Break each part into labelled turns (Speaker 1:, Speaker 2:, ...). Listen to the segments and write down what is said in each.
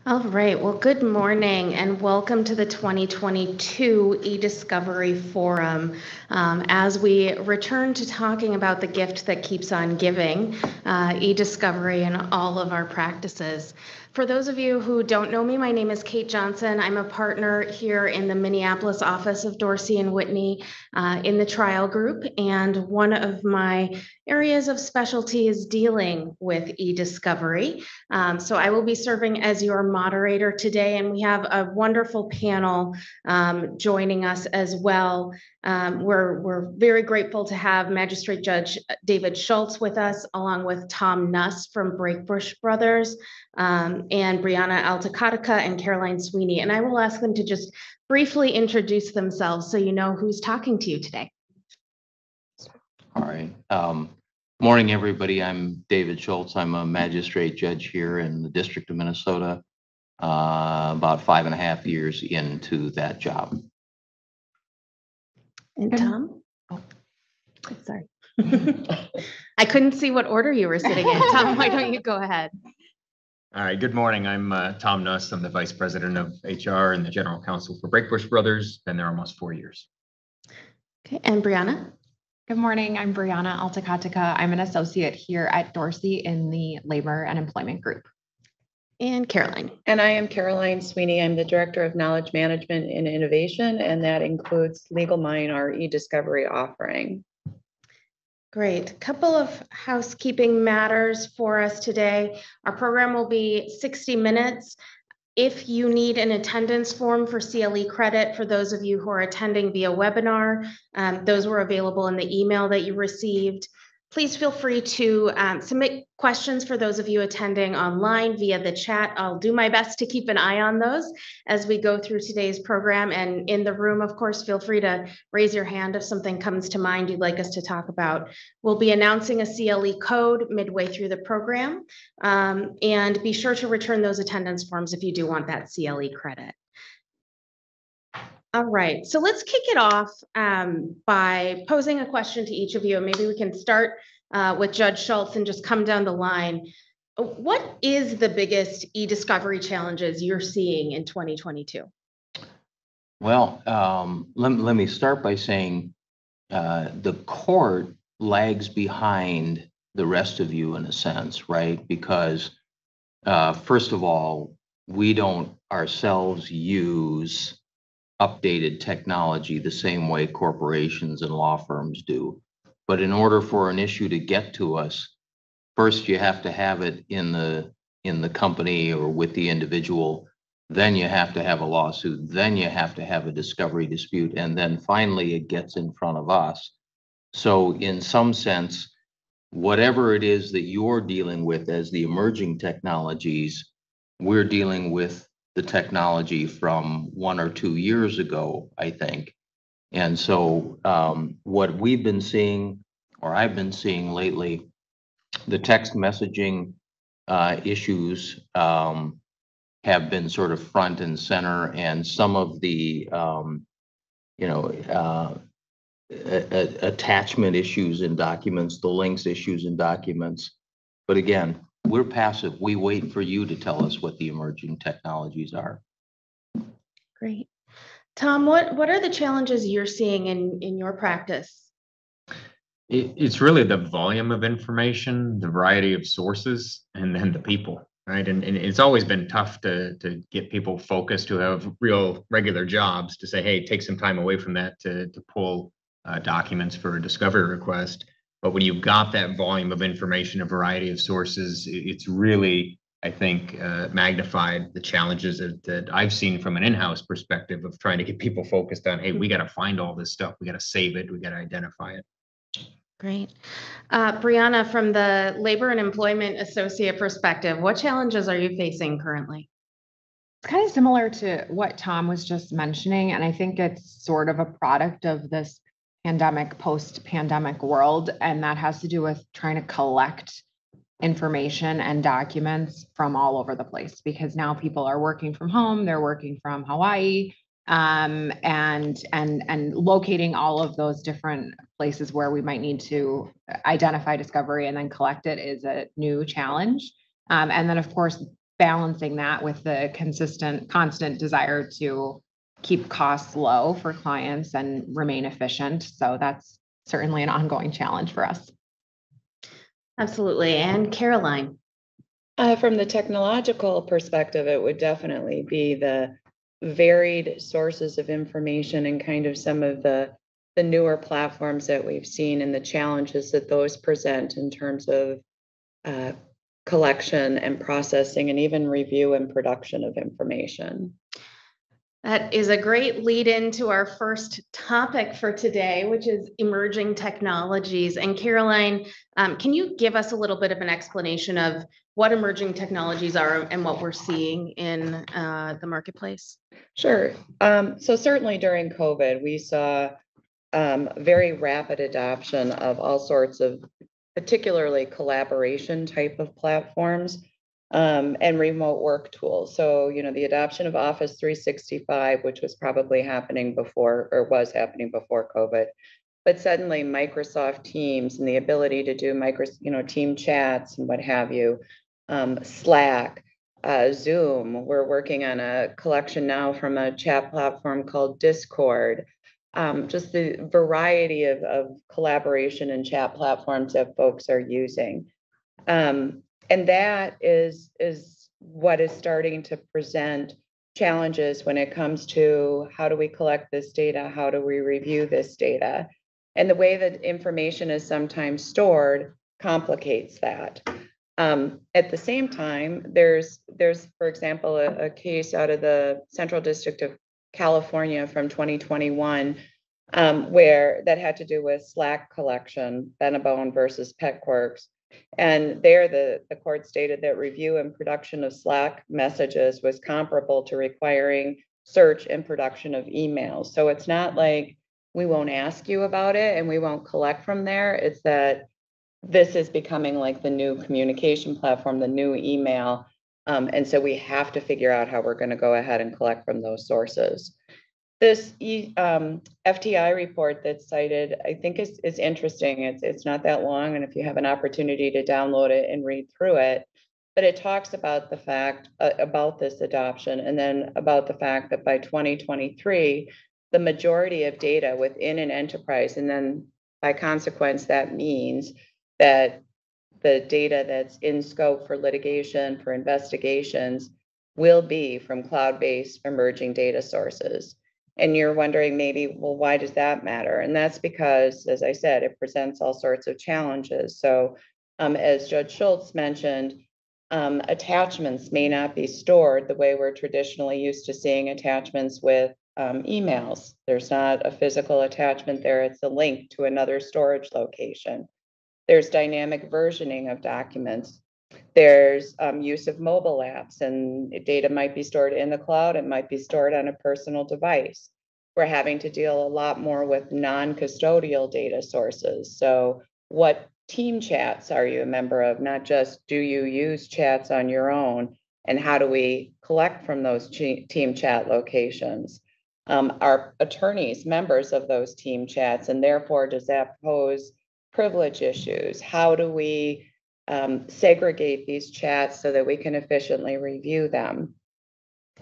Speaker 1: All right, well, good morning and welcome to the 2022 eDiscovery Forum. As we return to talking about the gift that keeps on giving, eDiscovery and all of our practices. For those of you who don't know me, my name is Kate Johnson. I'm a partner here in the Minneapolis office of Dorsey and Whitney in the trial group, and one of my areas of specialty is dealing with eDiscovery. So I will be serving as your moderator today, and we have a wonderful panel joining us as well. We're very grateful to have Magistrate Judge David Schultz with us, along with Tom Nuss from Brakebush Brothers, and Briana Taqatqa and Caroline Sweeney. And I will ask them to just briefly introduce themselves so you know who's talking to you today.
Speaker 2: All right. Morning, everybody. I'm David Schultz. I'm a magistrate judge here in the District of Minnesota, about 5.5 years into that job.
Speaker 1: And Tom? Oh, sorry. I couldn't see what order you were sitting in. Tom, why don't you go ahead?
Speaker 3: All right, good morning. I'm Tom Nuss. I'm the Vice President of HR and the General Counsel for Brakebush Brothers. Been there almost 4 years.
Speaker 1: Okay, and Briana?
Speaker 4: Good morning, I'm Briana Taqatqa. I'm an associate here at Dorsey in the Labor and Employment Group.
Speaker 1: And Caroline.
Speaker 5: And I am Caroline Sweeney. I'm the Director of Knowledge Management and Innovation, and that includes LegalMine, our eDiscovery offering.
Speaker 1: Great. A couple of housekeeping matters for us today. Our program will be 60 minutes. If you need an attendance form for CLE credit, for those of you who are attending via webinar, those were available in the email that you received. Please feel free to submit questions for those of you attending online via the chat. I'll do my best to keep an eye on those as we go through today's program. And in the room, of course, feel free to raise your hand if something comes to mind you'd like us to talk about. We'll be announcing a CLE code midway through the program. And be sure to return those attendance forms if you do want that CLE credit. All right, so let's kick it off by posing a question to each of you. Maybe we can start with Judge Schultz and just come down the line. What is the biggest e-discovery challenges you're seeing in 2022?
Speaker 2: Well, let me start by saying the court lags behind the rest of you in a sense, right? Because first of all, we don't ourselves use updated technology the same way corporations and law firms do. But in order for an issue to get to us, first you have to have it in the company or with the individual, then you have to have a lawsuit, then you have to have a discovery dispute, and then finally it gets in front of us. So in some sense, whatever it is that you're dealing with as the emerging technologies, we're dealing with the technology from 1 or 2 years ago, I think. And so what we've been seeing, or I've been seeing lately, the text messaging issues have been sort of front and center, and some of the attachment issues in documents, the links issues in documents. But again, we're passive. We wait for you to tell us what the emerging technologies are.
Speaker 1: Great. Tom, what are the challenges you're seeing in your practice?
Speaker 3: It's really the volume of information, the variety of sources, and then the people, right? And it's always been tough to get people focused who have real regular jobs to say, hey, take some time away from that to pull documents for a discovery request. But when you've got that volume of information, a variety of sources, it's really, I think, magnified the challenges that I've seen from an in-house perspective of trying to get people focused on, hey, we got to find all this stuff. We got to save it. We got to identify it.
Speaker 1: Great. Briana, from the Labor and Employment Associate perspective, what challenges are you facing currently?
Speaker 4: It's kind of similar to what Tom was just mentioning, and I think it's sort of a product of this pandemic, post-pandemic world, and that has to do with trying to collect information and documents from all over the place, because now people are working from home, they're working from Hawaii, and locating all of those different places where we might need to identify discovery and then collect it is a new challenge. And then, of course, balancing that with the constant desire to keep costs low for clients and remain efficient. So that's certainly an ongoing challenge for us.
Speaker 1: Absolutely. And Caroline.
Speaker 5: From the technological perspective, it would definitely be the varied sources of information and kind of some of the newer platforms that we've seen and the challenges that those present in terms of collection and processing and even review and production of information.
Speaker 1: That is a great lead into our first topic for today, which is emerging technologies. And Caroline, can you give us a little bit of an explanation of what emerging technologies are and what we're seeing in the marketplace?
Speaker 5: Sure. So certainly during COVID, we saw very rapid adoption of all sorts of particularly collaboration type of platforms and remote work tools. So, the adoption of Office 365, which was probably happening before or was happening before COVID, but suddenly Microsoft Teams and the ability to do team chats and what have you, Slack, Zoom. We're working on a collection now from a chat platform called Discord. Just the variety of collaboration and chat platforms that folks are using. And that is what is starting to present challenges when it comes to how do we collect this data? How do we review this data? And the way that information is sometimes stored complicates that. At the same time, there's for example, a case out of the Central District of California from 2021 where that had to do with Slack collection, Benabone versus PetQuarks. And there the court stated that review and production of Slack messages was comparable to requiring search and production of emails. So it's not like we won't ask you about it and we won't collect from there. It's that this is becoming like the new communication platform, the new email. And so we have to figure out how we're going to go ahead and collect from those sources. This FTI report that's cited, I think is interesting. It's not that long, and if you have an opportunity to download it and read through it, but it talks about the fact about this adoption, and then about the fact that by 2023, the majority of data within an enterprise, and then by consequence, that means that the data that's in scope for litigation, for investigations, will be from cloud-based emerging data sources. And you're wondering maybe, well, why does that matter? And that's because, as I said, it presents all sorts of challenges. So as Judge Schultz mentioned, attachments may not be stored the way we're traditionally used to seeing attachments with emails. There's not a physical attachment there. It's a link to another storage location. There's dynamic versioning of documents. There's use of mobile apps, and data might be stored in the cloud. It might be stored on a personal device. We're having to deal a lot more with non-custodial data sources. So what team chats are you a member of? Not just do you use chats on your own, and how do we collect from those team chat locations? Are attorneys members of those team chats, and therefore does that pose privilege issues? How do we segregate these chats so that we can efficiently review them?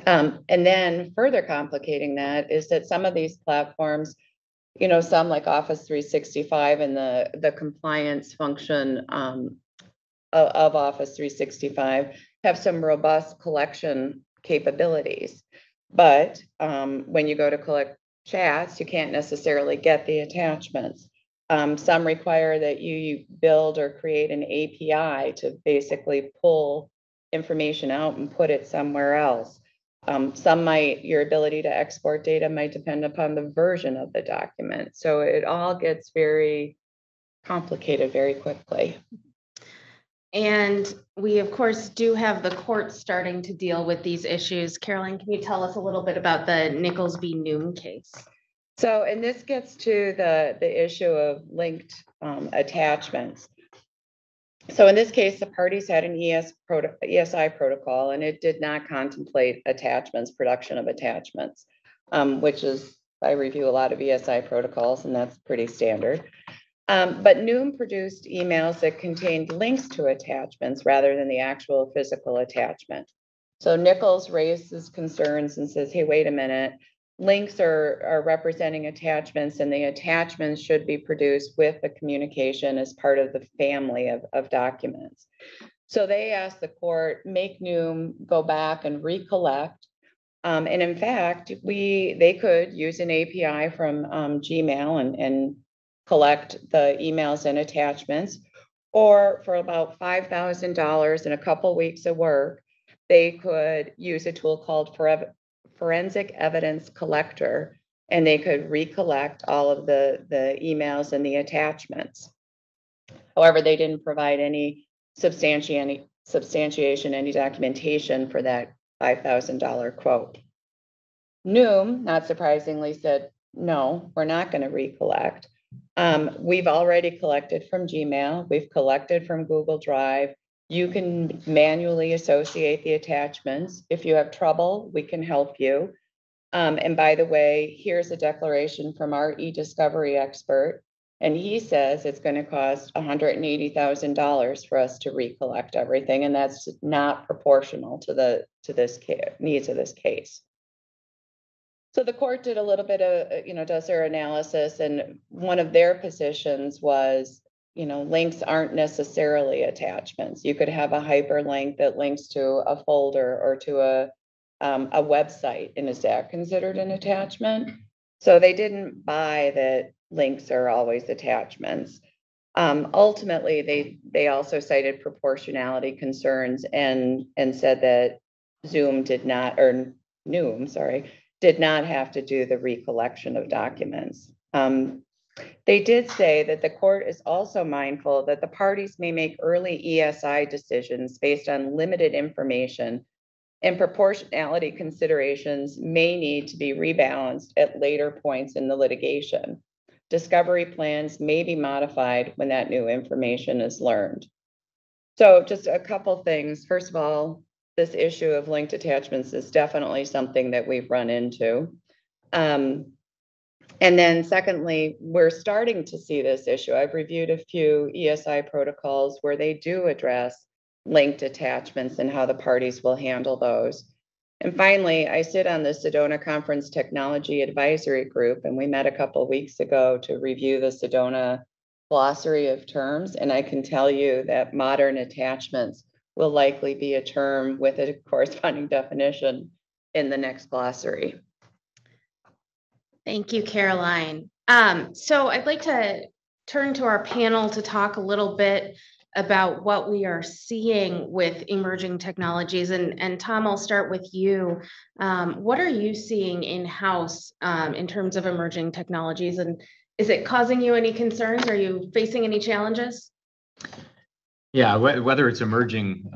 Speaker 5: And then further complicating that is that some of these platforms, some like Office 365 and the compliance function of Office 365 have some robust collection capabilities. But when you go to collect chats, you can't necessarily get the attachments. Some require that you build or create an API to basically pull information out and put it somewhere else. Your ability to export data might depend upon the version of the document. So it all gets very complicated very quickly.
Speaker 1: And we, of course, do have the courts starting to deal with these issues. Caroline, can you tell us a little bit about the Nichols v. Noom case?
Speaker 5: So, and this gets to the issue of linked attachments. So in this case, the parties had an ESI protocol, and it did not contemplate attachments, production of attachments, which is, I review a lot of ESI protocols, and that's pretty standard. But Noom produced emails that contained links to attachments rather than the actual physical attachment. So Nichols raises concerns and says, hey, wait a minute, links are representing attachments, and the attachments should be produced with the communication as part of the family of documents. So they asked the court, make Noom go back and recollect. And in fact, they could use an API from Gmail and collect the emails and attachments, or for about $5,000 and a couple weeks of work, they could use a tool called Forensic Evidence Collector, and they could recollect all of the emails and the attachments. However, they didn't provide any substantiation, any documentation for that $5,000 quote. Noom, not surprisingly, said, no, we're not going to recollect. We've already collected from Gmail. We've collected from Google Drive. You can manually associate the attachments. If you have trouble, we can help you. And by the way, here's a declaration from our e-discovery expert. And he says it's going to cost $180,000 for us to recollect everything. And that's not proportional to this needs of this case. So the court did a little bit of, does their analysis, and one of their positions was, links aren't necessarily attachments. You could have a hyperlink that links to a folder or to a website, and is that considered an attachment? So they didn't buy that links are always attachments. Ultimately, they also cited proportionality concerns and said that Noom did not have to do the recollection of documents. They did say that the court is also mindful that the parties may make early ESI decisions based on limited information, and proportionality considerations may need to be rebalanced at later points in the litigation. Discovery plans may be modified when that new information is learned. So just a couple things. First of all, this issue of linked attachments is definitely something that we've run into. And then secondly, we're starting to see this issue. I've reviewed a few ESI protocols where they do address linked attachments and how the parties will handle those. And finally, I sit on the Sedona Conference Technology Advisory Group, and we met a couple of weeks ago to review the Sedona glossary of terms. And I can tell you that modern attachments will likely be a term with a corresponding definition in the next glossary.
Speaker 1: Thank you, Caroline. So I'd like to turn to our panel to talk a little bit about what we are seeing with emerging technologies. And Tom, I'll start with you. What are you seeing in-house in terms of emerging technologies? And is it causing you any concerns? Are you facing any challenges?
Speaker 3: Yeah, whether it's emerging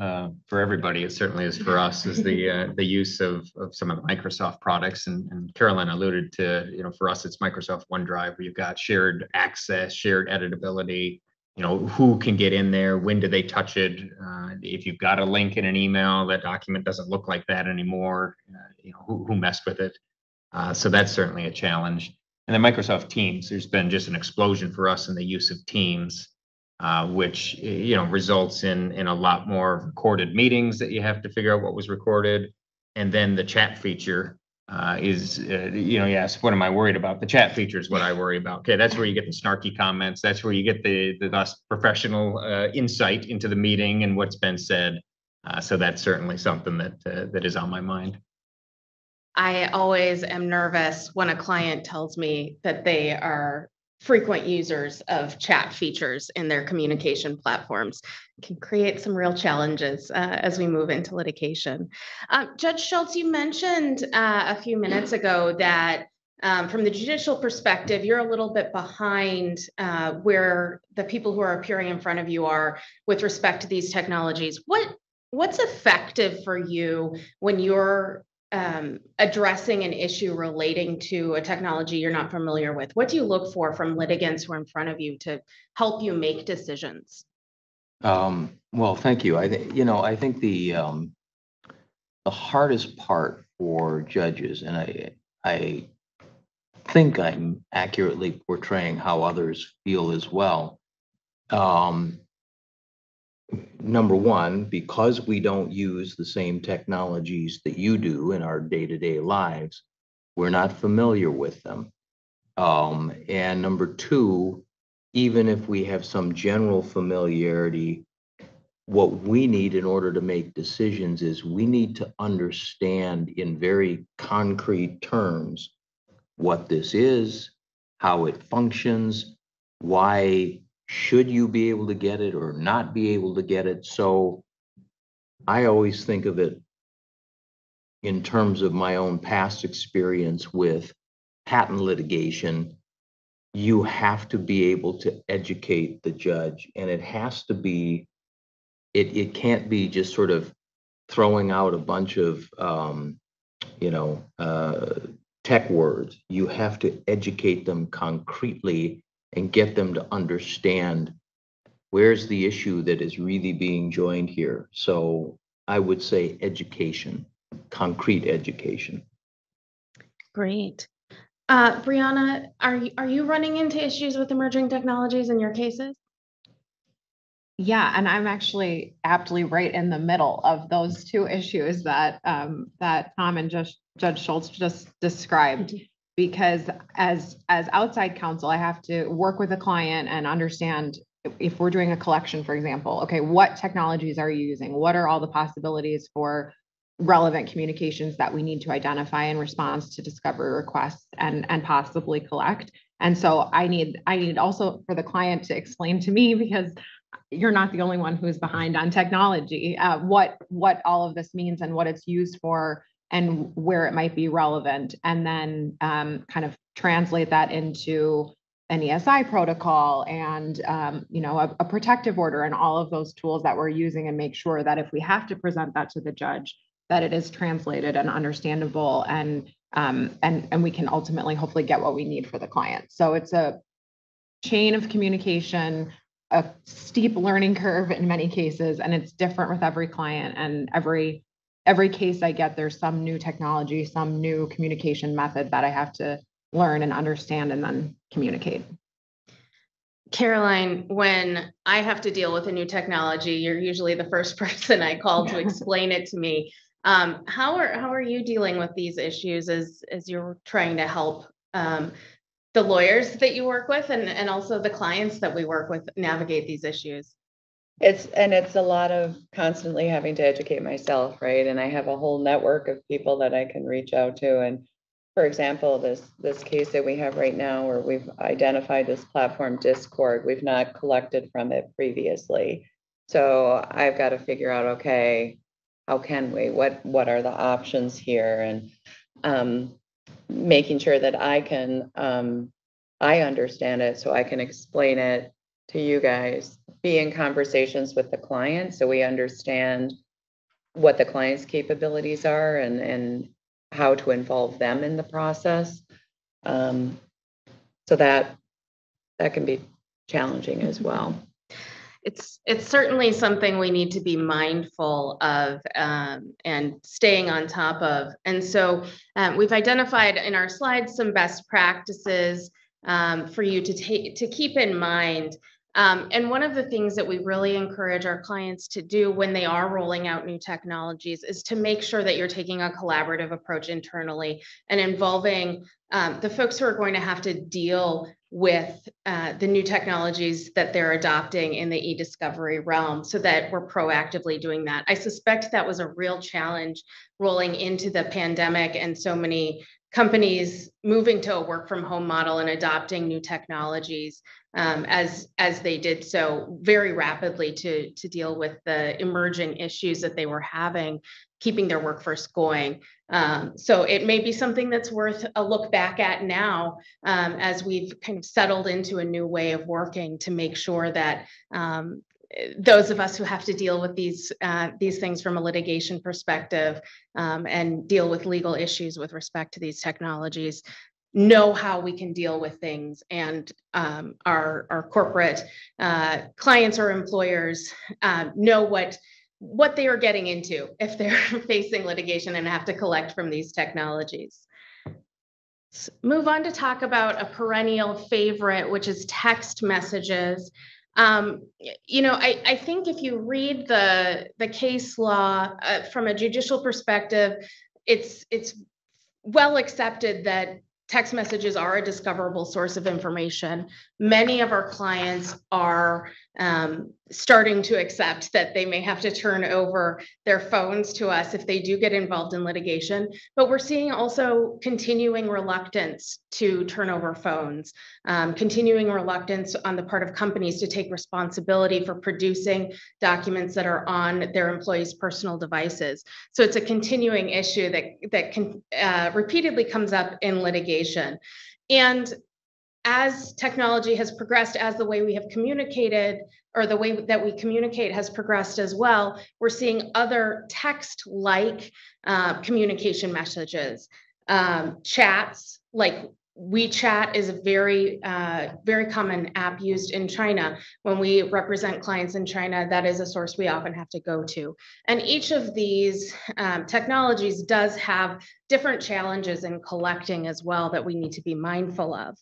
Speaker 3: for everybody, it certainly is for us, is the use of some of the Microsoft products. And Caroline alluded to, for us, it's Microsoft OneDrive, where you've got shared access, shared editability, who can get in there, when do they touch it? If you've got a link in an email, that document doesn't look like that anymore. Who messed with it? So that's certainly a challenge. And then Microsoft Teams, there's been just an explosion for us in the use of Teams. Which results in a lot more recorded meetings that you have to figure out what was recorded, and then the chat feature is yes, what am I worried about? The chat feature is what I worry about. Okay, that's where you get the snarky comments. That's where you get the less professional insight into the meeting and what's been said. So that's certainly something that is on my mind.
Speaker 1: I always am nervous when a client tells me that they are frequent users of chat features in their communication platforms. It can create some real challenges as we move into litigation. Judge Schultz, you mentioned a few minutes ago that from the judicial perspective, you're a little bit behind where the people who are appearing in front of you are with respect to these technologies. What's effective for you when you're addressing an issue relating to a technology you're not familiar with? What do you look for from litigants who are in front of you to help you make decisions?
Speaker 2: Well, thank you. I think the hardest part for judges, and I think I'm accurately portraying how others feel as well, number one, because we don't use the same technologies that you do in our day-to-day lives, we're not familiar with them. And number two, even if we have some general familiarity, what we need in order to make decisions is we need to understand in very concrete terms what this is, how it functions, why should you be able to get it or not be able to get it. So I always think of it in terms of my own past experience with patent litigation. You have to be able to educate the judge, and it has to be, it can't be just sort of throwing out a bunch of, tech words. You have to educate them concretely and get them to understand where's the issue that is really being joined here. So I would say education, concrete education.
Speaker 1: Great. Briana, are you running into issues with emerging technologies in your cases?
Speaker 4: Yeah, and I'm actually aptly right in the middle of those two issues that that Tom and Judge Schultz just described. Because as outside counsel, I have to work with a client and understand if we're doing a collection, for example. Okay, what technologies are you using? What are all the possibilities for relevant communications that we need to identify in response to discovery requests and possibly collect? And so I need also for the client to explain to me, because you're not the only one who's behind on technology, what all of this means and what it's used for and where it might be relevant, and then kind of translate that into an ESI protocol and a protective order and all of those tools that we're using, and make sure that if we have to present that to the judge, that it is translated and understandable, and we can ultimately hopefully get what we need for the client. So it's a chain of communication, a steep learning curve in many cases, and it's different with every client, and every case I get, there's some new technology, some new communication method that I have to learn and understand and then communicate.
Speaker 1: Caroline, when I have to deal with a new technology, you're usually the first person I call to explain it to me. How are you dealing with these issues as you're trying to help the lawyers that you work with and also the clients that we work with navigate these issues?
Speaker 5: It's a lot of constantly having to educate myself, right? And I have a whole network of people that I can reach out to. And for example, this case that we have right now, where we've identified this platform Discord, we've not collected from it previously. So I've got to figure out, okay, how can we? What are the options here? And making sure that I understand it so I can explain it to you guys, be in conversations with the client so we understand what the client's capabilities are and how to involve them in the process. So that can be challenging as well.
Speaker 1: It's certainly something we need to be mindful of and staying on top of. And so we've identified in our slides some best practices for you to keep in mind. And one of the things that we really encourage our clients to do when they are rolling out new technologies is to make sure that you're taking a collaborative approach internally and involving the folks who are going to have to deal with the new technologies that they're adopting in the e-discovery realm, so that we're proactively doing that. I suspect that was a real challenge rolling into the pandemic and so many companies moving to a work from home model and adopting new technologies as they did so very rapidly to deal with the emerging issues that they were having, keeping their workforce going. So it may be something that's worth a look back at now as we've kind of settled into a new way of working, to make sure that those of us who have to deal with these things from a litigation perspective and deal with legal issues with respect to these technologies know how we can deal with things, and our corporate clients or employers know what they are getting into if they're facing litigation and have to collect from these technologies. Let's move on to talk about a perennial favorite, which is text messages. I think if you read the case law from a judicial perspective, it's well accepted that text messages are a discoverable source of information. Many of our clients are starting to accept that they may have to turn over their phones to us if they do get involved in litigation, but we're seeing also continuing reluctance to turn over phones, continuing reluctance on the part of companies to take responsibility for producing documents that are on their employees' personal devices. So it's a continuing issue that repeatedly comes up in litigation. And as technology has progressed, as the way we have communicated or the way that we communicate has progressed as well, we're seeing other text-like communication messages. Chats like WeChat is a very common app used in China. When we represent clients in China, that is a source we often have to go to. And each of these technologies does have different challenges in collecting as well that we need to be mindful of.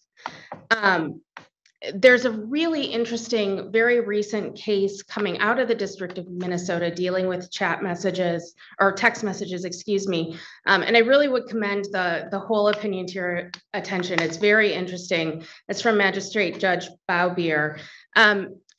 Speaker 1: There's a really interesting, very recent case coming out of the District of Minnesota dealing with chat messages or text messages, excuse me. And I really would commend the whole opinion to your attention. It's very interesting. It's from Magistrate Judge Boudreau.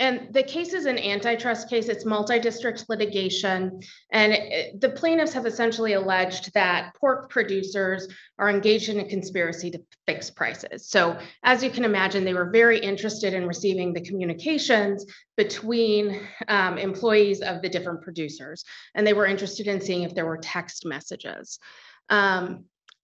Speaker 1: And the case is an antitrust case. It's multi-district litigation. And the plaintiffs have essentially alleged that pork producers are engaged in a conspiracy to fix prices. So as you can imagine, they were very interested in receiving the communications between employees of the different producers. And they were interested in seeing if there were text messages.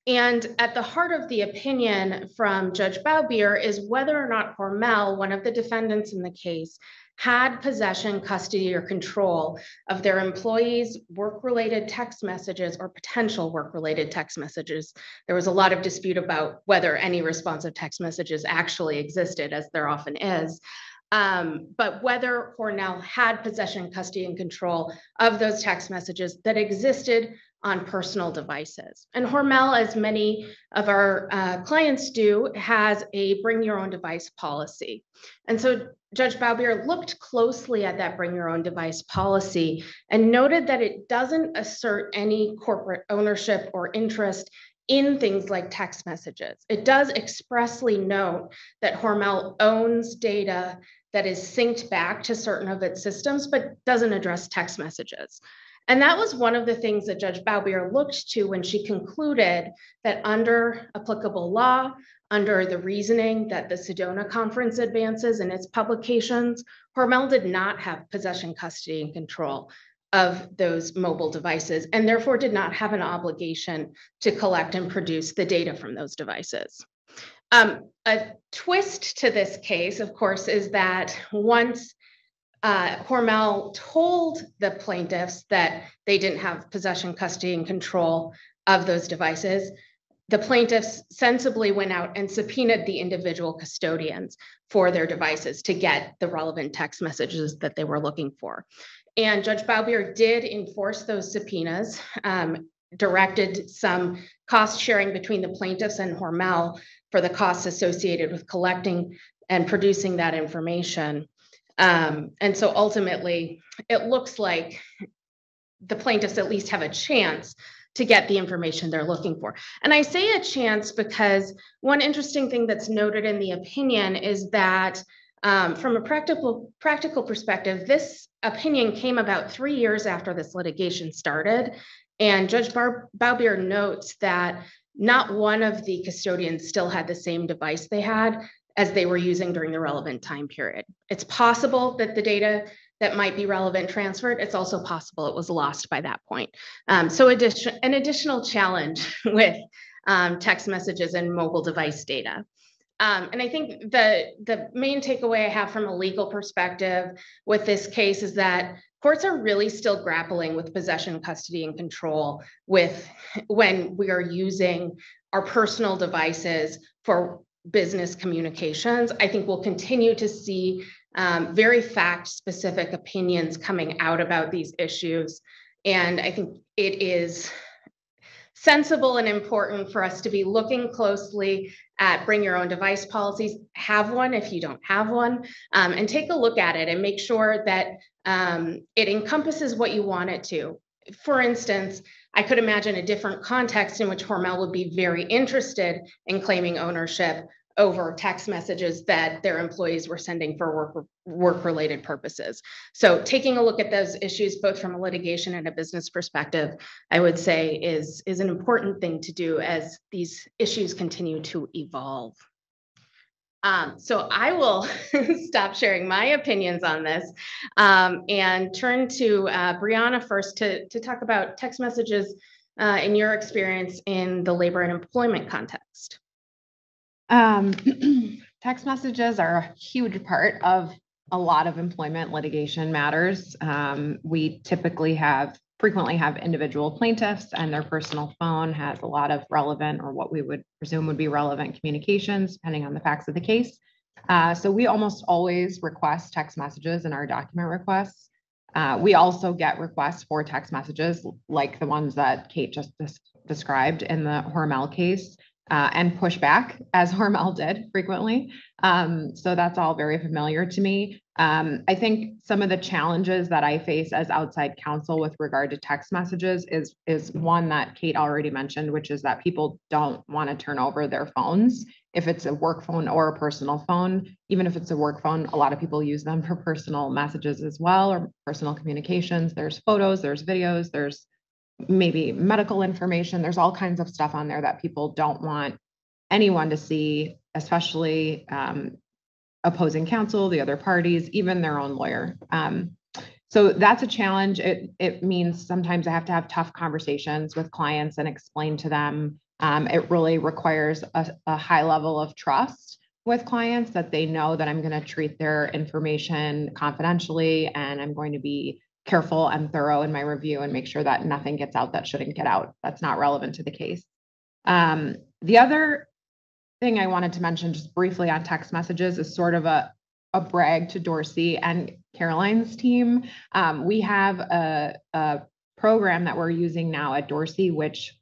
Speaker 1: And at the heart of the opinion from Judge Boudreau is whether or not Hormel, one of the defendants in the case, had possession, custody, or control of their employees' work-related text messages or potential work-related text messages. There was a lot of dispute about whether any responsive text messages actually existed, as there often is. But whether Hormel had possession, custody, and control of those text messages that existed on personal devices. And Hormel, as many of our clients do, has a bring your own device policy. And so Judge Boudreau looked closely at that bring your own device policy and noted that it doesn't assert any corporate ownership or interest in things like text messages. It does expressly note that Hormel owns data that is synced back to certain of its systems, but doesn't address text messages. And that was one of the things that Judge Boudreau looked to when she concluded that under applicable law, under the reasoning that the Sedona Conference advances in its publications, Hormel did not have possession, custody, and control of those mobile devices, and therefore did not have an obligation to collect and produce the data from those devices. A twist to this case, of course, is that once Hormel told the plaintiffs that they didn't have possession, custody, and control of those devices, the plaintiffs sensibly went out and subpoenaed the individual custodians for their devices to get the relevant text messages that they were looking for. And Judge Boudreau did enforce those subpoenas, directed some cost sharing between the plaintiffs and Hormel for the costs associated with collecting and producing that information. And so ultimately, it looks like the plaintiffs at least have a chance to get the information they're looking for. And I say a chance because one interesting thing that's noted in the opinion is that from a practical perspective, this opinion came about 3 years after this litigation started. And Judge Boudreau notes that not one of the custodians still had the same device they had as they were using during the relevant time period. It's possible that the data that might be relevant transferred. It's also possible it was lost by that point. So an additional challenge with text messages and mobile device data. And I think the main takeaway I have from a legal perspective with this case is that courts are really still grappling with possession, custody, and control when we are using our personal devices for business communications. I think we'll continue to see very fact-specific opinions coming out about these issues. And I think it is sensible and important for us to be looking closely at bring your own device policies, have one if you don't have one, and take a look at it and make sure that it encompasses what you want it to. For instance, I could imagine a different context in which Hormel would be very interested in claiming ownership over text messages that their employees were sending for work-related purposes. So taking a look at those issues, both from a litigation and a business perspective, I would say is an important thing to do as these issues continue to evolve. So I will stop sharing my opinions on this and turn to Briana first to talk about text messages in your experience in the labor and employment context.
Speaker 4: Text messages are a huge part of a lot of employment litigation matters. We frequently have individual plaintiffs, and their personal phone has a lot of relevant, or what we would presume would be relevant, communications, depending on the facts of the case. So we almost always request text messages in our document requests. We also get requests for text messages like the ones that Kate just described in the Hormel case. And push back, as Hormel did frequently. So that's all very familiar to me. I think some of the challenges that I face as outside counsel with regard to text messages is one that Kate already mentioned, which is that people don't want to turn over their phones. If it's a work phone or a personal phone, even if it's a work phone, a lot of people use them for personal messages as well, or personal communications. There's photos, there's videos, there's maybe medical information. There's all kinds of stuff on there that people don't want anyone to see, especially opposing counsel, the other parties, even their own lawyer. So that's a challenge. It means sometimes I have to have tough conversations with clients and explain to them. It really requires a high level of trust with clients, that they know that I'm going to treat their information confidentially, and I'm going to be careful and thorough in my review and make sure that nothing gets out that shouldn't get out. That's not relevant to the case. The other thing I wanted to mention just briefly on text messages is sort of a brag to Dorsey and Caroline's team. We have a program that we're using now at Dorsey, which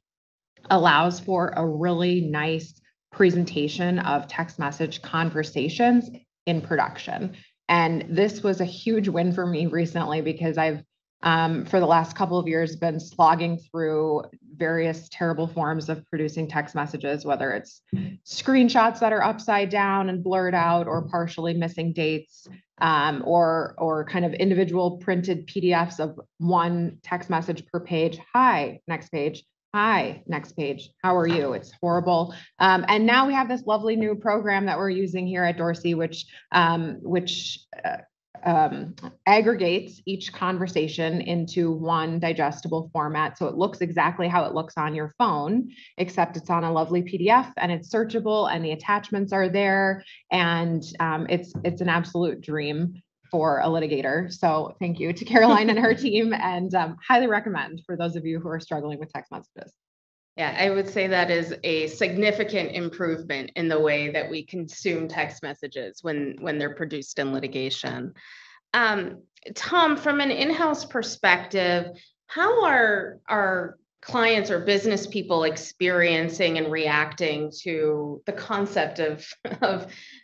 Speaker 4: allows for a really nice presentation of text message conversations in production. And this was a huge win for me recently, because I've, for the last couple of years, been slogging through various terrible forms of producing text messages, whether it's screenshots that are upside down and blurred out, or partially missing dates, or kind of individual printed PDFs of one text message per page. Hi, next page. Hi, next page. How are you? It's horrible. And now we have this lovely new program that we're using here at Dorsey, which aggregates each conversation into one digestible format. So it looks exactly how it looks on your phone, except it's on a lovely PDF, and it's searchable, and the attachments are there. And it's an absolute dream for a litigator. So thank you to Caroline and her team, and highly recommend for those of you who are struggling with text messages.
Speaker 1: Yeah, I would say that is a significant improvement in the way that we consume text messages when they're produced in litigation. Tom, from an in-house perspective, how are our clients or business people experiencing and reacting to the concept of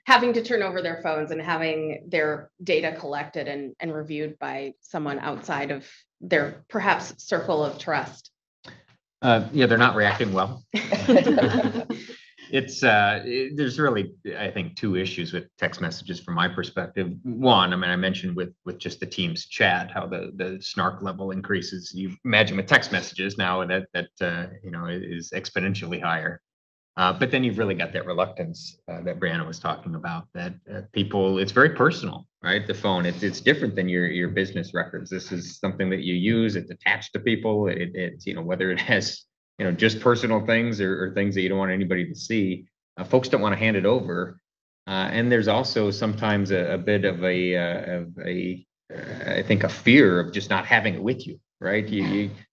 Speaker 1: having to turn over their phones and having their data collected and reviewed by someone outside of their perhaps circle of trust?
Speaker 3: Yeah, they're not reacting well. There's really, I think, two issues with text messages from my perspective. One, I mean, I mentioned with just the team's chat, how the snark level increases. You imagine with text messages now that is exponentially higher. But then you've really got that reluctance that Briana was talking about, that people, it's very personal, right? The phone, it's different than your business records. This is something that you use. It's attached to people. It's whether it has just personal things or things that you don't want anybody to see. Folks don't want to hand it over. And there's also sometimes a bit of I think a fear of just not having it with you, right?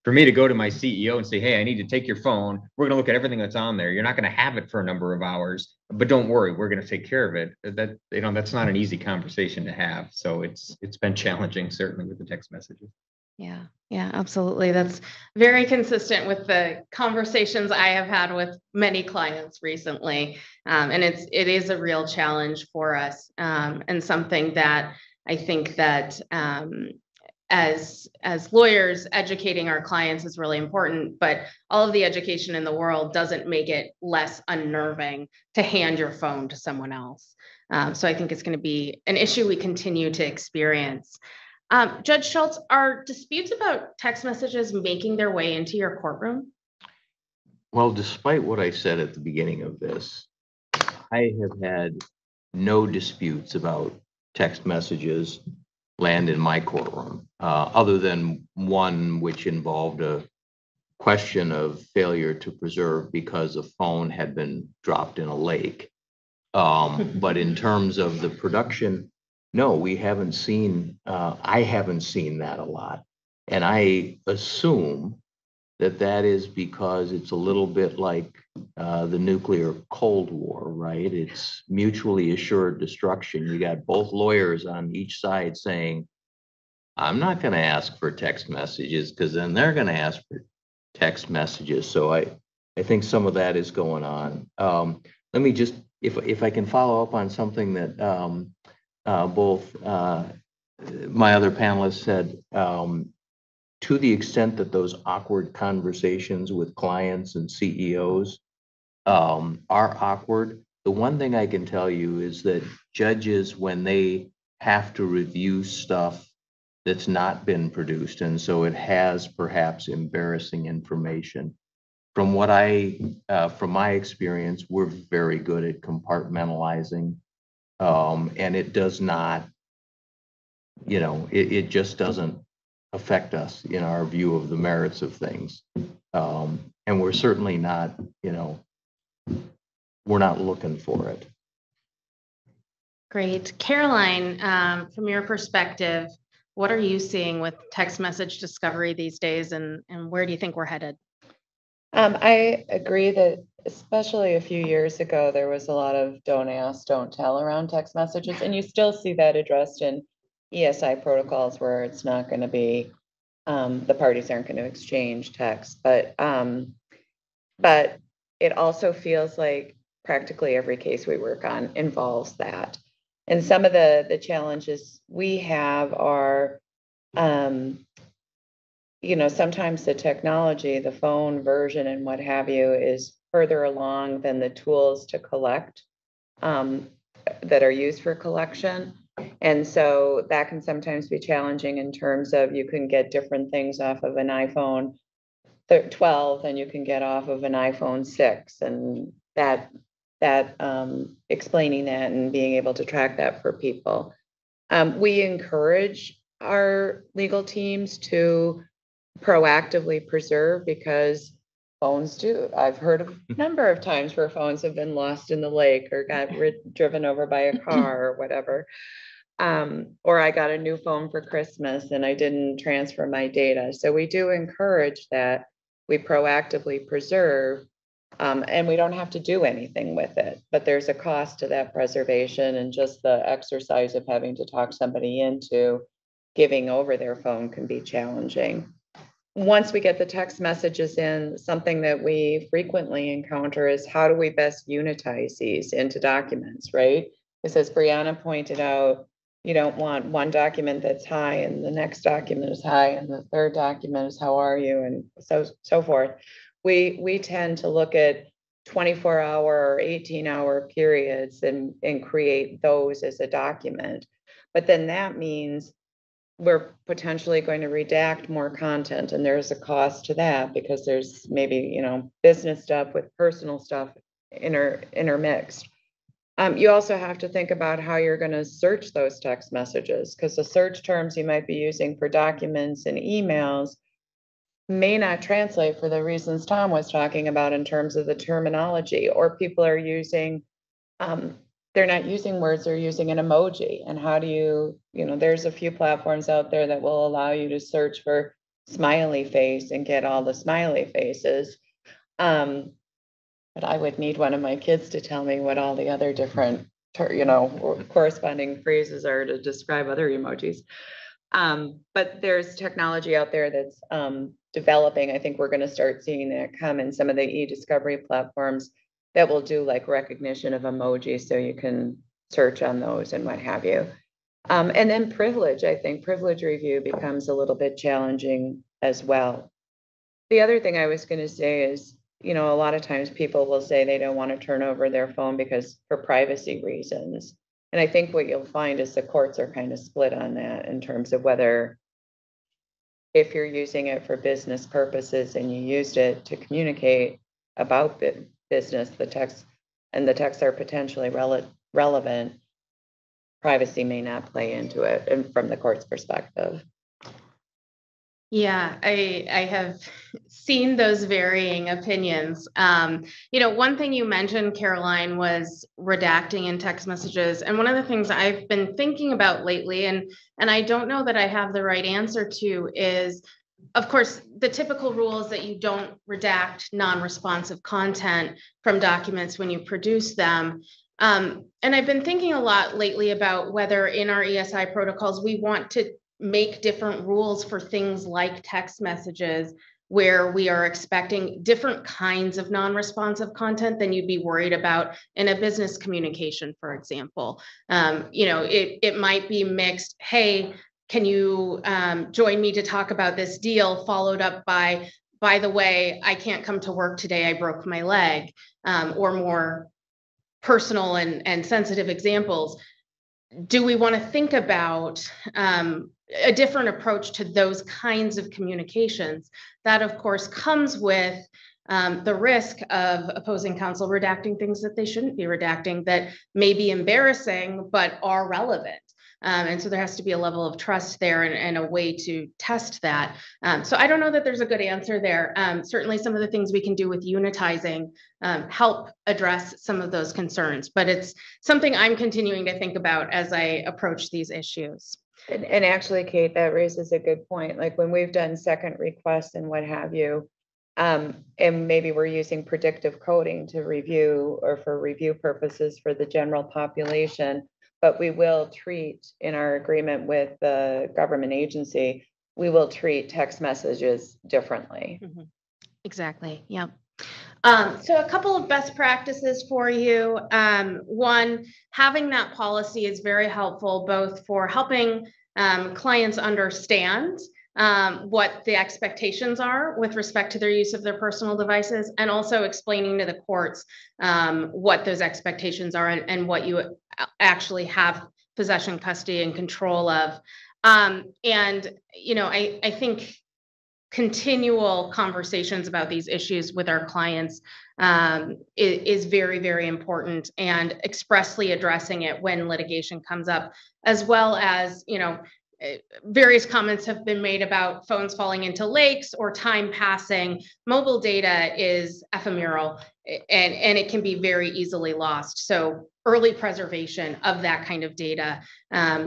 Speaker 3: For me to go to my CEO and say, hey, I need to take your phone. We're going to look at everything that's on there. You're not going to have it for a number of hours, but don't worry, we're going to take care of it. That's not an easy conversation to have. So it's been challenging, certainly, with the text messages.
Speaker 1: Yeah, absolutely. That's very consistent with the conversations I have had with many clients recently. And it is a real challenge for us, and something that I think that as lawyers, educating our clients is really important, but all of the education in the world doesn't make it less unnerving to hand your phone to someone else. So I think it's going to be an issue we continue to experience. Judge Schultz, are disputes about text messages making their way into your courtroom?
Speaker 2: Well, despite what I said at the beginning of this, I have had no disputes about text messages land in my courtroom, other than one which involved a question of failure to preserve because a phone had been dropped in a lake. But in terms of the production, no, we haven't seen, I haven't seen that a lot. And I assume that that is because it's a little bit like the nuclear Cold War, right? It's mutually assured destruction. You got both lawyers on each side saying, I'm not going to ask for text messages because then they're going to ask for text messages. So I think some of that is going on. Let me just, if I can follow up on something that both my other panelists said, to the extent that those awkward conversations with clients and CEOs are awkward, the one thing I can tell you is that judges, when they have to review stuff that's not been produced, and so it has perhaps embarrassing information, from what from my experience, we're very good at compartmentalizing, and it does not, it just doesn't affect us in our view of the merits of things. And we're certainly not, we're not looking for it.
Speaker 1: Great. Caroline, from your perspective, what are you seeing with text message discovery these days, and where do you think we're headed?
Speaker 5: I agree that especially a few years ago, there was a lot of don't ask, don't tell around text messages, and you still see that addressed in ESI protocols where it's not going to be, the parties aren't going to exchange text, but it also feels like practically every case we work on involves that. And some of the challenges we have are, sometimes the technology, the phone version and what have you, is further along than the tools to collect that are used for collection. And so that can sometimes be challenging in terms of you can get different things off of an iPhone 12 than you can get off of an iPhone 6. And that explaining that and being able to track that for people. We encourage our legal teams to proactively preserve, because phones do. I've heard of a number of times where phones have been lost in the lake or got driven over by a car or whatever. Or I got a new phone for Christmas and I didn't transfer my data. So we do encourage that we proactively preserve, and we don't have to do anything with it, but there's a cost to that preservation, and just the exercise of having to talk somebody into giving over their phone can be challenging. Once we get the text messages in, something that we frequently encounter is how do we best unitize these into documents, right? Because as Briana pointed out, you don't want one document that's high and the next document is high and the third document is how are you, and so forth. We tend to look at 24-hour or 18-hour periods and create those as a document. But then that means we're potentially going to redact more content, and there's a cost to that because there's maybe, business stuff with personal stuff intermixed. You also have to think about how you're going to search those text messages, because the search terms you might be using for documents and emails may not translate for the reasons Tom was talking about in terms of the terminology, or people are using, they're not using words, they're using an emoji. And how do you, there's a few platforms out there that will allow you to search for smiley face and get all the smiley faces. But I would need one of my kids to tell me what all the other different, corresponding phrases are to describe other emojis. But there's technology out there that's developing. I think we're going to start seeing that come in some of the e-discovery platforms that will do like recognition of emoji, so you can search on those and what have you. And then privilege, I think privilege review becomes a little bit challenging as well. The other thing I was going to say is, a lot of times people will say they don't want to turn over their phone because for privacy reasons. And I think what you'll find is the courts are kind of split on that in terms of whether, if you're using it for business purposes and you used it to communicate about business, the texts are potentially relevant, privacy may not play into it, and from the court's perspective.
Speaker 1: Yeah, I have seen those varying opinions. One thing you mentioned, Caroline, was redacting in text messages. And one of the things I've been thinking about lately, and I don't know that I have the right answer to, is, of course, the typical rule is that you don't redact non-responsive content from documents when you produce them. And I've been thinking a lot lately about whether in our ESI protocols, we want to make different rules for things like text messages, where we are expecting different kinds of non-responsive content than you'd be worried about in a business communication, for example. It might be mixed. Hey, can you join me to talk about this deal? Followed up by the way, I can't come to work today, I broke my leg, or more personal and sensitive examples. Do we want to think about a different approach to those kinds of communications? That, of course, comes with the risk of opposing counsel redacting things that they shouldn't be redacting, that may be embarrassing, but are relevant. And so there has to be a level of trust there and a way to test that. So I don't know that there's a good answer there. Certainly some of the things we can do with unitizing help address some of those concerns, but it's something I'm continuing to think about as I approach these issues.
Speaker 5: And actually, Kate, that raises a good point. Like when we've done second requests and what have you, and maybe we're using predictive coding to review or for review purposes for the general population, but we will treat, in our agreement with the government agency, we will treat text messages differently.
Speaker 1: Mm-hmm. Exactly. Yep. So a couple of best practices for you. One, having that policy is very helpful, both for helping clients understand what the expectations are with respect to their use of their personal devices, and also explaining to the courts what those expectations are and what you actually have possession, custody, and control of. I think continual conversations about these issues with our clients is very, very important, and expressly addressing it when litigation comes up, as well as, various comments have been made about phones falling into lakes or time passing. Mobile data is ephemeral and it can be very easily lost. So early preservation of that kind of data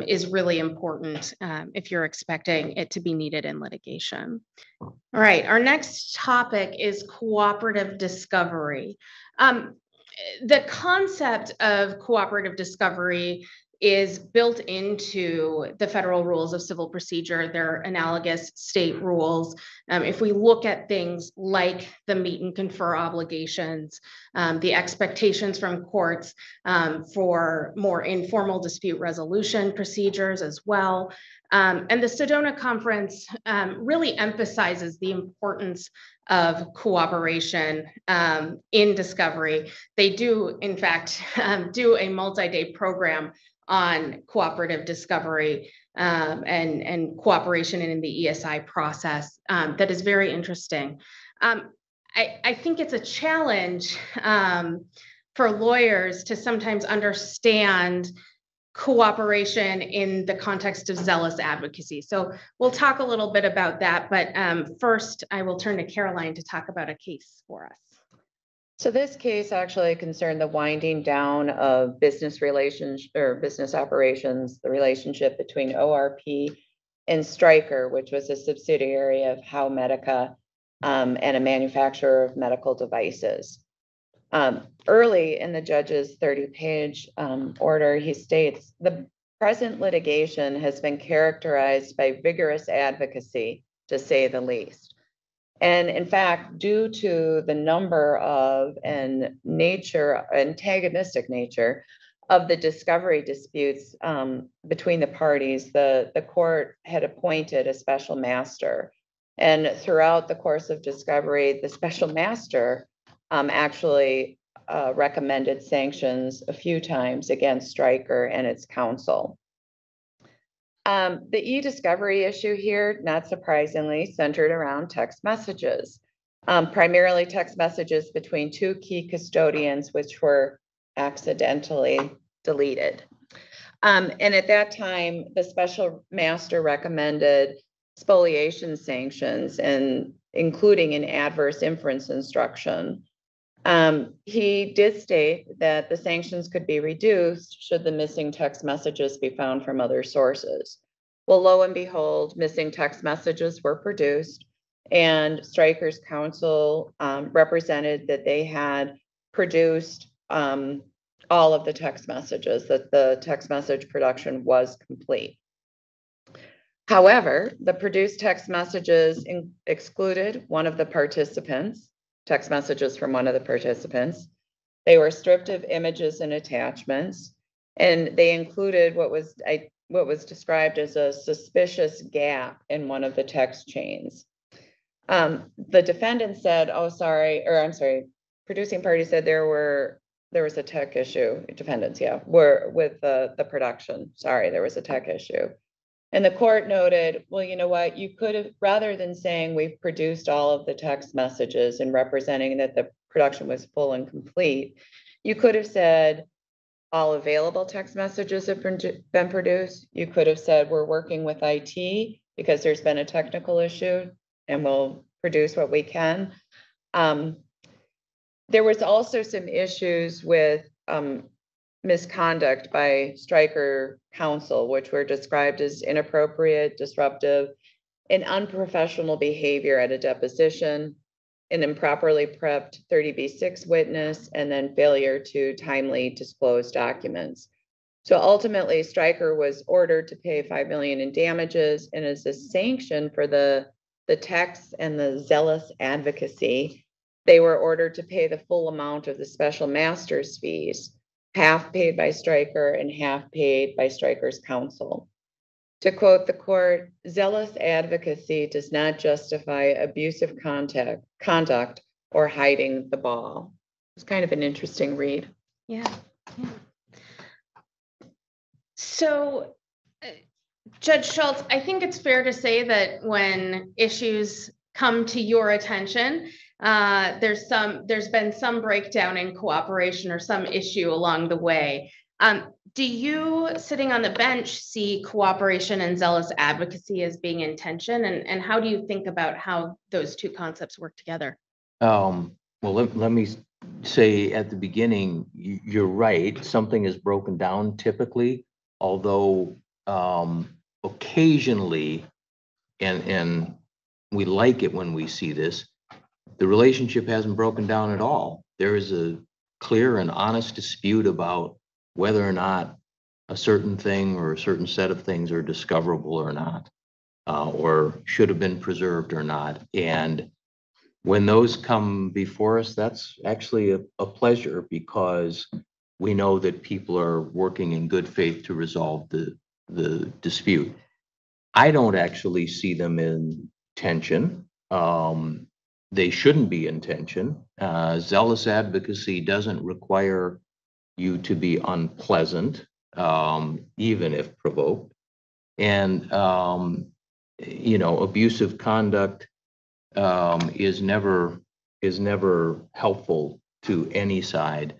Speaker 1: is really important if you're expecting it to be needed in litigation. All right, our next topic is cooperative discovery. The concept of cooperative discovery is built into the federal rules of civil procedure. They're analogous state rules. If we look at things like the meet and confer obligations, the expectations from courts for more informal dispute resolution procedures as well. And the Sedona Conference really emphasizes the importance of cooperation in discovery. They do, in fact, do a multi-day program on cooperative discovery and cooperation in the ESI process that is very interesting. I think it's a challenge for lawyers to sometimes understand cooperation in the context of zealous advocacy. So we'll talk a little bit about that, but first I will turn to Caroline to talk about a case for us.
Speaker 5: So this case actually concerned the winding down of business relations or business operations, the relationship between ORP and Stryker, which was a subsidiary of How Medica and a manufacturer of medical devices. Early in the judge's 30-page order, he states the present litigation has been characterized by vigorous advocacy, to say the least. And in fact, due to the number of and antagonistic nature of the discovery disputes between the parties, the court had appointed a special master. And throughout the course of discovery, the special master actually recommended sanctions a few times against Stryker and its counsel. The e-discovery issue here, not surprisingly, centered around text messages, primarily text messages between two key custodians, which were accidentally deleted. And at that time, the special master recommended spoliation sanctions, and including an adverse inference instruction. He did state that the sanctions could be reduced should the missing text messages be found from other sources. Well, lo and behold, missing text messages were produced, and Stryker's counsel represented that they had produced all of the text messages, that the text message production was complete. However, the produced text messages excluded one of the participants, text messages from one of the participants. They were stripped of images and attachments, and they included what was described as a suspicious gap in one of the text chains. The defendant said, producing party said there was a tech issue. Defendants, were with the production. There was a tech issue. And the court noted, well, you know what, you could have, rather than saying we've produced all of the text messages and representing that the production was full and complete, you could have said all available text messages have been produced. You could have said we're working with IT because there's been a technical issue and we'll produce what we can. There was also some issues with misconduct by Stryker counsel, which were described as inappropriate, disruptive, and unprofessional behavior at a deposition, an improperly prepped 30B6 witness, and then failure to timely disclose documents. So ultimately, Stryker was ordered to pay $5 million in damages, and as a sanction for the texts and the zealous advocacy, they were ordered to pay the full amount of the special master's fees, half paid by Stryker and half paid by Stryker's counsel. To quote the court, zealous advocacy does not justify abusive conduct or hiding the ball. It's kind of an interesting read.
Speaker 1: Yeah. So, Judge Schultz, I think it's fair to say that when issues come to your attention, there's been some breakdown in cooperation or some issue along the way. Do you, sitting on the bench, see cooperation and zealous advocacy as being in tension? And how do you think about how those two concepts work together?
Speaker 2: Well, let me say at the beginning, you're right. Something is broken down typically, although occasionally, and we like it when we see this, the relationship hasn't broken down at all. There is a clear and honest dispute about whether or not a certain thing or a certain set of things are discoverable or not, or should have been preserved or not. And when those come before us, that's actually a pleasure, because we know that people are working in good faith to resolve the dispute. I don't actually see them in tension. They shouldn't be in tension. Zealous advocacy doesn't require you to be unpleasant, even if provoked. And, abusive conduct is never helpful to any side.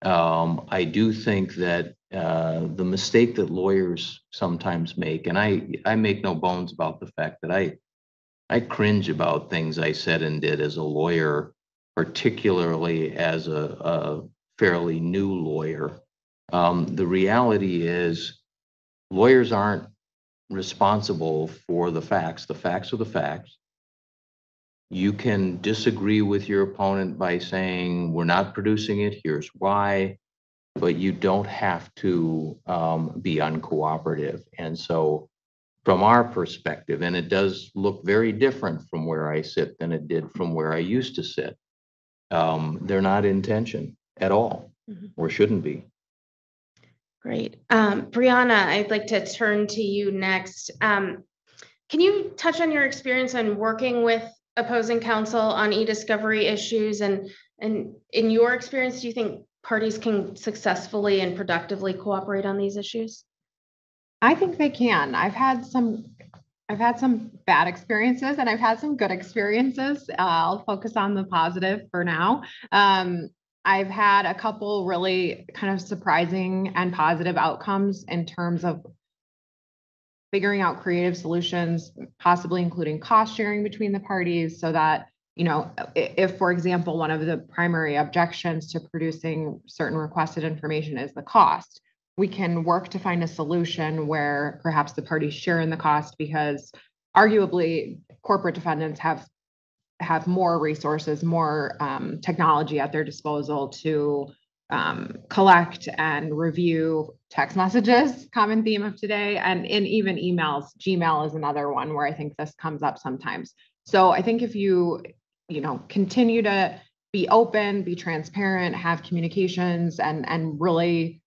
Speaker 2: I do think that the mistake that lawyers sometimes make, and I make no bones about the fact that I cringe about things I said and did as a lawyer, particularly as a fairly new lawyer. The reality is lawyers aren't responsible for the facts. The facts are the facts. You can disagree with your opponent by saying, we're not producing it, here's why. but you don't have to be uncooperative. And so from our perspective, and it does look very different from where I sit than it did from where I used to sit, they're not in tension at all, or shouldn't be.
Speaker 1: Great. Briana, I'd like to turn to you next. Can you touch on your experience on working with opposing counsel on e-discovery issues? And in your experience, do you think parties can successfully and productively cooperate on these issues?
Speaker 4: I think they can. I've had some bad experiences and I've had some good experiences. I'll focus on the positive for now. I've had a couple really kind of surprising and positive outcomes in terms of figuring out creative solutions, possibly including cost sharing between the parties so that, you know, if, for example, one of the primary objections to producing certain requested information is the cost, we can work to find a solution where perhaps the parties share in the cost, because arguably corporate defendants have more resources, more technology at their disposal to collect and review text messages, common theme of today, and even emails. Gmail is another one where I think this comes up sometimes. So I think if you continue to be open, be transparent, have communications, and really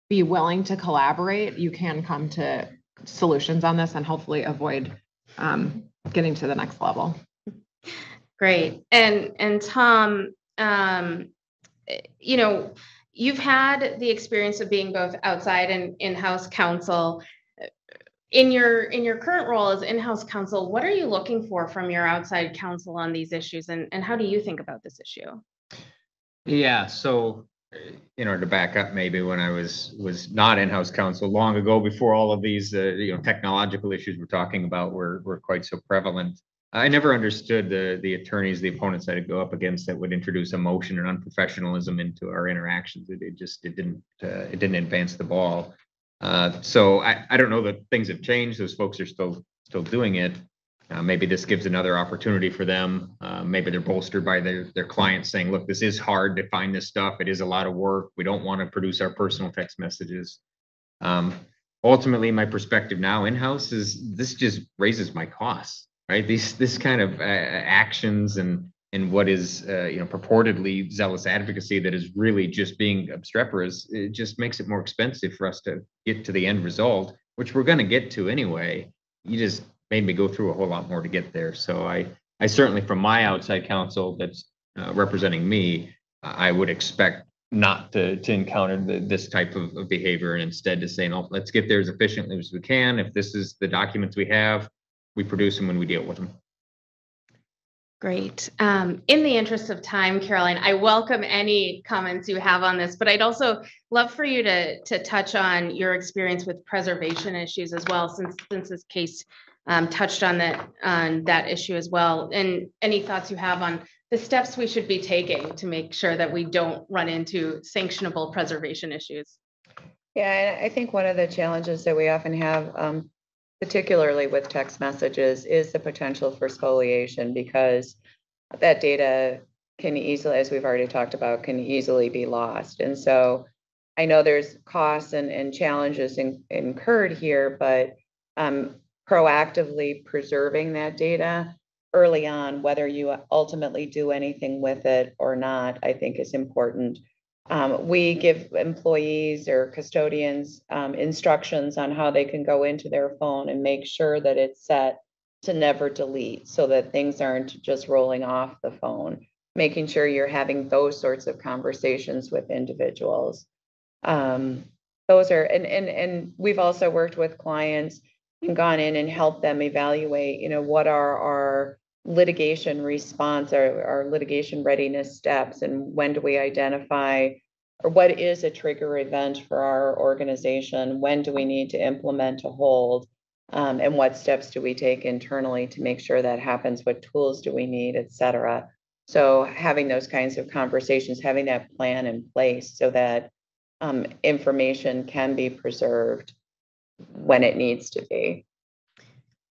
Speaker 4: be willing to collaborate, you can come to solutions on this and hopefully avoid getting to the next level.
Speaker 1: Great. And Tom, you've had the experience of being both outside and in-house counsel. In your current role as in-house counsel, what are you looking for from your outside counsel on these issues, and how do you think about this issue?
Speaker 3: Yeah, so in order to back up, maybe when I was not in-house counsel long ago, before all of these technological issues we're talking about were quite so prevalent, I never understood the attorneys, the opponents I'd go up against that would introduce emotion and unprofessionalism into our interactions. It didn't advance the ball. So I don't know that things have changed. Those folks are still doing it. Maybe this gives another opportunity for them. Maybe they're bolstered by their clients saying, look, this is hard to find this stuff. It is a lot of work. We don't want to produce our personal text messages. Ultimately, my perspective now in-house is this just raises my costs, right? This kind of actions and what is purportedly zealous advocacy that is really just being obstreperous, it just makes it more expensive for us to get to the end result, which we're going to get to anyway. You just made me go through a whole lot more to get there. So I certainly, from my outside counsel that's representing me, I would expect not to encounter this type of behavior, and instead to say, no, let's get there as efficiently as we can. If this is the documents we have, we produce them and we deal with them.
Speaker 1: Great. In the interest of time, Caroline, I welcome any comments you have on this, but I'd also love for you to touch on your experience with preservation issues as well, since this case touched on that issue as well, and any thoughts you have on the steps we should be taking to make sure that we don't run into sanctionable preservation issues.
Speaker 5: Yeah, and I think one of the challenges that we often have, particularly with text messages, is the potential for spoliation, because that data can easily, as we've already talked about, can easily be lost. And so I know there's costs and challenges incurred here, but proactively preserving that data early on, whether you ultimately do anything with it or not, I think is important. We give employees or custodians instructions on how they can go into their phone and make sure that it's set to never delete, so that things aren't just rolling off the phone, making sure you're having those sorts of conversations with individuals. Those are, and we've also worked with clients and gone in and helped them evaluate, what are our litigation response, our litigation readiness steps, and when do we identify, or what is a trigger event for our organization? When do we need to implement a hold? And what steps do we take internally to make sure that happens? What tools do we need, et cetera? So having those kinds of conversations, having that plan in place so that information can be preserved when it needs to be.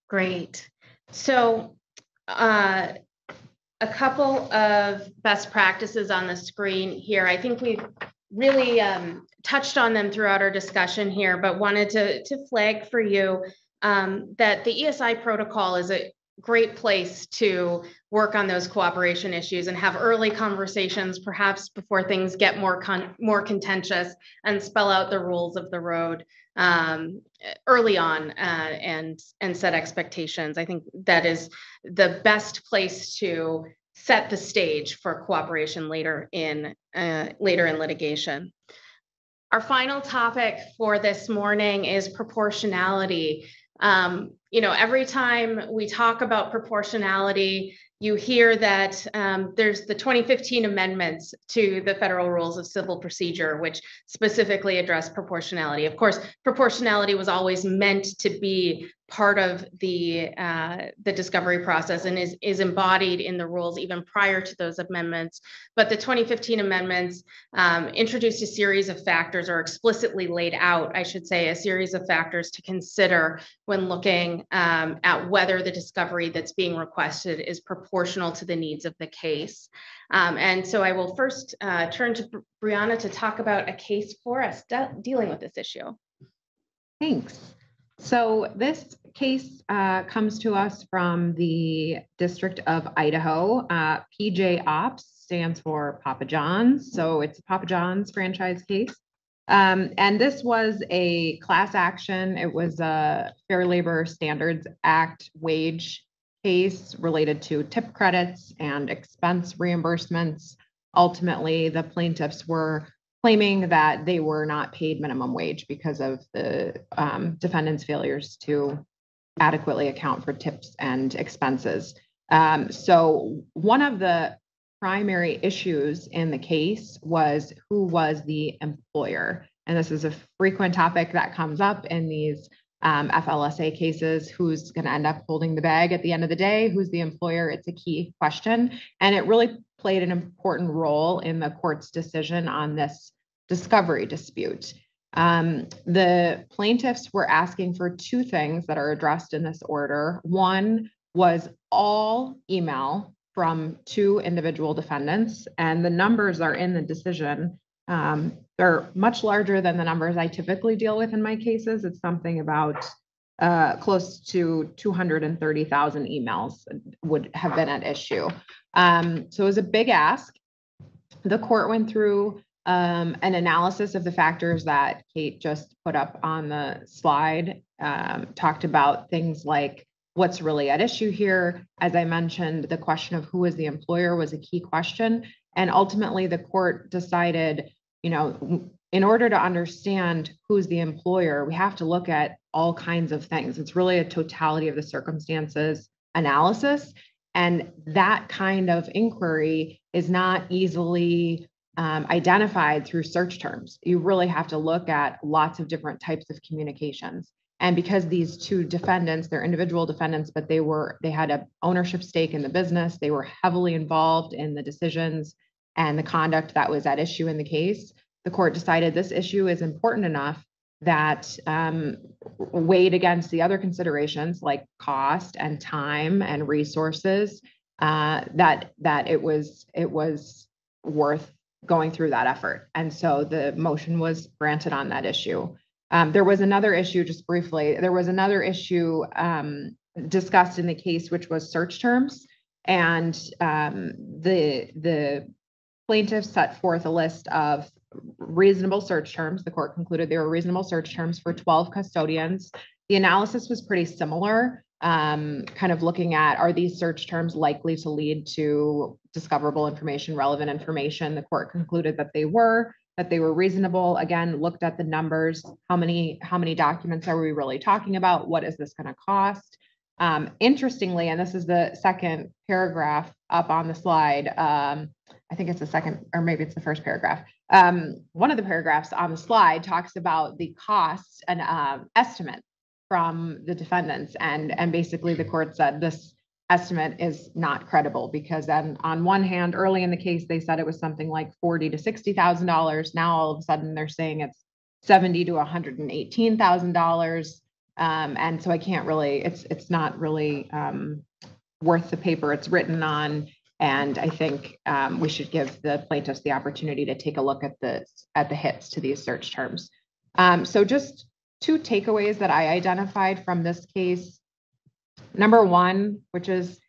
Speaker 1: Great. So a couple of best practices on the screen here. I think we've really touched on them throughout our discussion here, but wanted to flag for you that the ESI protocol is a great place to work on those cooperation issues and have early conversations, perhaps before things get more contentious, and spell out the rules of the road early on and set expectations. I think that is the best place to set the stage for cooperation later in litigation. Our final topic for this morning is proportionality. Every time we talk about proportionality, you hear that there's the 2015 amendments to the Federal Rules of Civil Procedure, which specifically address proportionality. Of course, proportionality was always meant to be part of the discovery process and is embodied in the rules even prior to those amendments. But the 2015 amendments introduced a series of factors, or explicitly laid out, I should say, a series of factors to consider when looking at whether the discovery that's being requested is proportional to the needs of the case. And so I will first turn to Briana to talk about a case for us dealing with this issue.
Speaker 4: Thanks. So this case comes to us from the District of Idaho. PJ Ops stands for Papa John's. So it's a Papa John's franchise case. And this was a class action. It was a Fair Labor Standards Act wage case related to tip credits and expense reimbursements. Ultimately, the plaintiffs were claiming that they were not paid minimum wage because of the defendant's failures to adequately account for tips and expenses. So one of the primary issues in the case was who was the employer. And this is a frequent topic that comes up in these FLSA cases. Who's going to end up holding the bag at the end of the day? Who's the employer? It's a key question. And it really played an important role in the court's decision on this discovery dispute. The plaintiffs were asking for two things that are addressed in this order. One was all email from two individual defendants, and the numbers are in the decision. They're much larger than the numbers I typically deal with in my cases. It's something about close to 230,000 emails would have been at issue. So it was a big ask. The court went through an analysis of the factors that Kate just put up on the slide, talked about things like what's really at issue here. As I mentioned, the question of who is the employer was a key question. And ultimately, the court decided, in order to understand who's the employer, we have to look at all kinds of things. It's really a totality of the circumstances analysis. And that kind of inquiry is not easily identified through search terms. You really have to look at lots of different types of communications. And because these two defendants, they're individual defendants, but they had an ownership stake in the business, they were heavily involved in the decisions and the conduct that was at issue in the case, the court decided this issue is important enough that weighed against the other considerations like cost and time and resources, that it was worth going through that effort. And so the motion was granted on that issue. There was another issue, just briefly, discussed in the case, which was search terms. And the plaintiffs set forth a list of reasonable search terms. The court concluded they were reasonable search terms for 12 custodians. The analysis was pretty similar, kind of looking at, are these search terms likely to lead to discoverable information, relevant information? The court concluded that they were reasonable. Again, looked at the numbers. How many documents are we really talking about? What is this going to cost? Interestingly, and this is the second paragraph up on the slide. I think it's the second, or maybe it's the first paragraph. One of the paragraphs on the slide talks about the cost and estimate from the defendants. And basically the court said this estimate is not credible, because then on one hand, early in the case, they said it was something like $40,000 to $60,000. Now all of a sudden they're saying it's $70,000 to $118,000. And so I can't really, it's not really worth the paper it's written on. And I think we should give the plaintiffs the opportunity to take a look at the hits to these search terms. So just two takeaways that I identified from this case. Number one, which is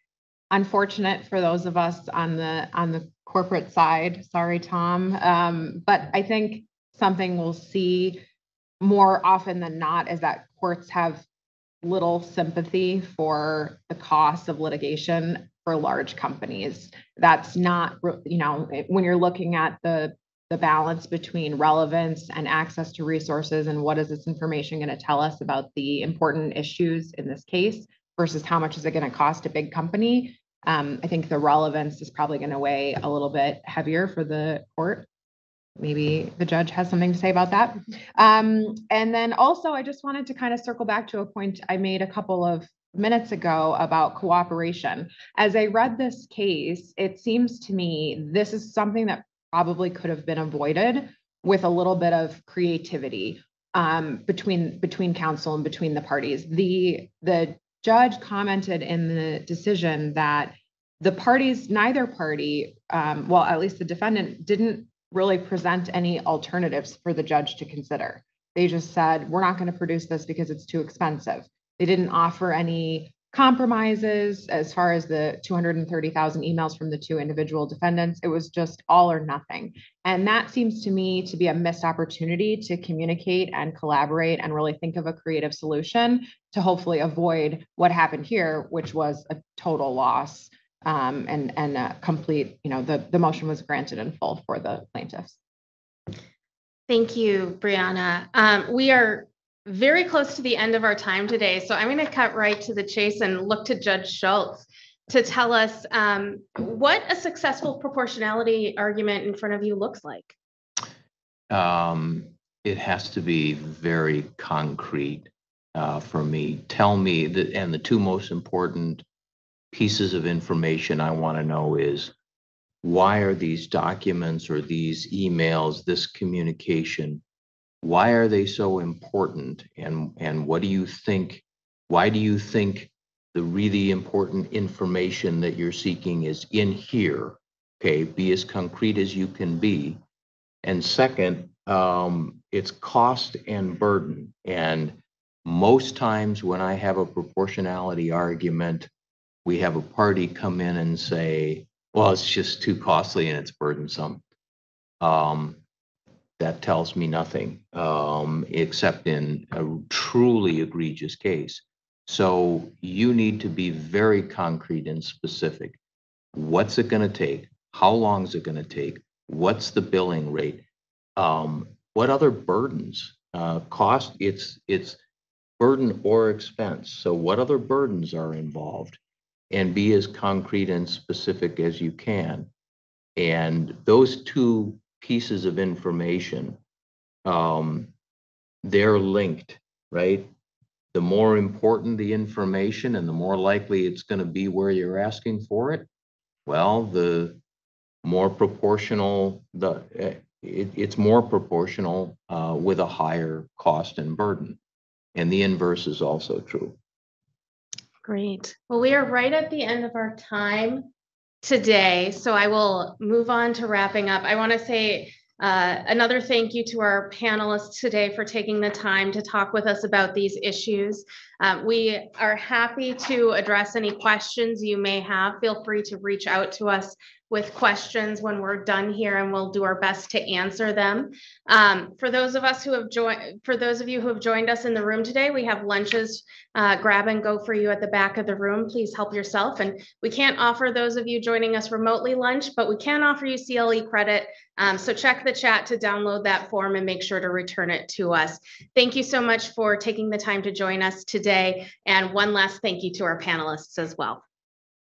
Speaker 4: unfortunate for those of us on the corporate side. Sorry, Tom. But I think something we'll see more often than not is that courts have little sympathy for the cost of litigation for large companies. That's not, when you're looking at the balance between relevance and access to resources and what is this information going to tell us about the important issues in this case versus how much is it going to cost a big company. I think the relevance is probably going to weigh a little bit heavier for the court. Maybe the judge has something to say about that. And then also, I just wanted to kind of circle back to a point I made a couple of minutes ago about cooperation. As I read this case, it seems to me this is something that probably could have been avoided with a little bit of creativity between counsel and between the parties. The judge commented in the decision that the parties, neither party, well, at least the defendant, didn't really present any alternatives for the judge to consider. They just said, we're not going to produce this because it's too expensive. They didn't offer any compromises as far as the 230,000 emails from the two individual defendants. It was just all or nothing. And that seems to me to be a missed opportunity to communicate and collaborate and really think of a creative solution to hopefully avoid what happened here, which was a total loss and a complete, the motion was granted in full for the plaintiffs.
Speaker 1: Thank you, Briana. We are very close to the end of our time today, so I'm going to cut right to the chase and look to Judge Schultz to tell us what a successful proportionality argument in front of you looks like.
Speaker 2: It has to be very concrete for me. Tell me that, and the two most important pieces of information I want to know is, why are these documents or these emails, this communication, why are they so important? And what do you think, why do you think the really important information that you're seeking is in here? Okay, be as concrete as you can be. And second, it's cost and burden. And most times when I have a proportionality argument, we have a party come in and say, well, it's just too costly and it's burdensome. That tells me nothing, except in a truly egregious case. So you need to be very concrete and specific. What's it going to take? How long is it going to take? What's the billing rate? What other burdens? Cost, it's burden or expense. So what other burdens are involved? And be as concrete and specific as you can. And those two pieces of information, they're linked, right? The more important the information and the more likely it's going to be where you're asking for it, well, the more proportional, it's more proportional with a higher cost and burden. And the inverse is also true.
Speaker 1: Great. Well, we are right at the end of our time today, so I will move on to wrapping up. I want to say another thank you to our panelists today for taking the time to talk with us about these issues. We are happy to address any questions you may have. Feel free to reach out to us with questions when we're done here, and we'll do our best to answer them. For those of you who have joined us in the room today, we have lunches grab and go for you at the back of the room. Please help yourself. And we can't offer those of you joining us remotely lunch, but we can offer you CLE credit. So check the chat to download that form and make sure to return it to us. Thank you so much for taking the time to join us today. And one last thank you to our panelists as well.